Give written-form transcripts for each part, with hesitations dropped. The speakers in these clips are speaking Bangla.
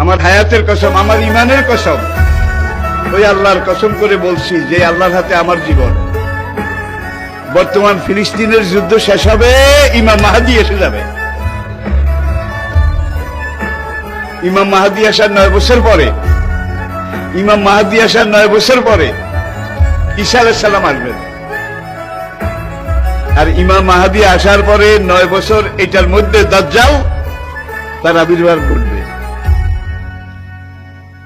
আমার হায়াতের কসম, আমার ইমানের কসম, ওই আল্লাহর কসম করে বলছি যে আল্লাহর হাতে আমার জীবন। বর্তমান ফিলিস্তিনের যুদ্ধ শেষ হবে, ইমাম মাহদী এসে যাবে। ইমাম মাহদী আসার 9 বছর পরে, ইমাম মাহদী আসার 9 বছর পরে ঈসা আলাইহিস সালাম আসবেন। আর ইমাম মাহদী আসার পরে 9 বছর, এটার মধ্যে দাজ্জাল তার আবির্ভাব ঘটবে।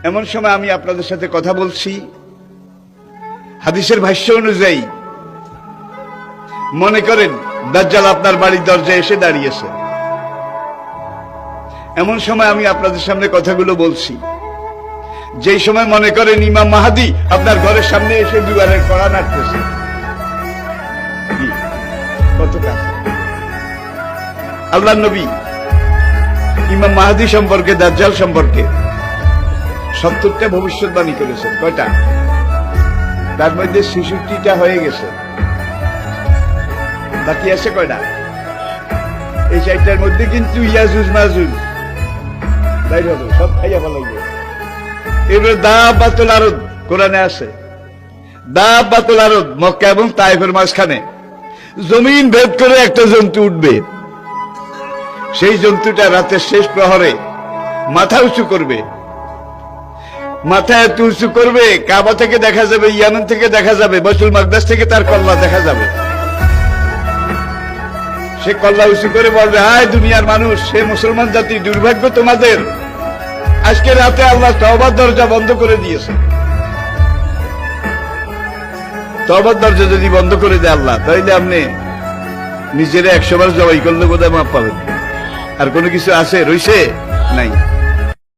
এমন সময় আমি আপনাদের সাথে কথা বলছি, হাদিসের ভাষ্য অনুযায়ী মনে করেন দাজ্জাল আপনার বাড়ির দরজায় এসে দাঁড়িয়েছে। এমন সময় আমি আপনাদের সামনে কথাগুলো বলছি, যেই সময় মনে করেন ইমাম মাহদী আপনার ঘরের সামনে এসে দুয়ারের কড়া নাড়তেছে। কত কাছে আল্লাহর নবী ইমাম মাহদী সম্পর্কে, দাজ্জাল সম্পর্কে 70টা ভবিষ্যৎবাণী করেছেন। কয়টা? তার মধ্যে 66টা হয়ে গেছে, বাকি আছে কয়টা? এই 4টার মধ্যে কিন্তু ইয়াজুজ মাজুজ বাইর হবে, সব খাইয়া ফেলাইবে। এবারে দাব্বাতুল আরদ কোরআনে আছে, দাব্বাতুল আরদ মক্কা এবং তায়েফের মাঝখানে জমিন ভেদ করে একটা জন্তু উঠবে। সেই জন্তুটা রাতের শেষ প্রহরে মাথা উঁচু করবে, মাথা এত উঁচু করবে কাবা থেকে দেখা যাবে, ইয়ামেন থেকে দেখা যাবে, বাইতুল মাকদাস থেকে তার কল্লা দেখা যাবে। সে কল্লা উঁচু করে বলবে, হায় দুনিয়ার মানুষ, সে মুসলমান জাতি, দুর্ভাগ্য তোমাদের, আজকে রাতে আল্লাহ তওবার দরজা বন্ধ করে দিয়েছে। তওবার দরজা যদি বন্ধ করে দেয় আল্লাহ, তাইলে আপনি নিজেরা 100 বার জবাই করলে বোধহয় মাপ পাবেন। আর কোনো কিছু আছে রইছে? নাই।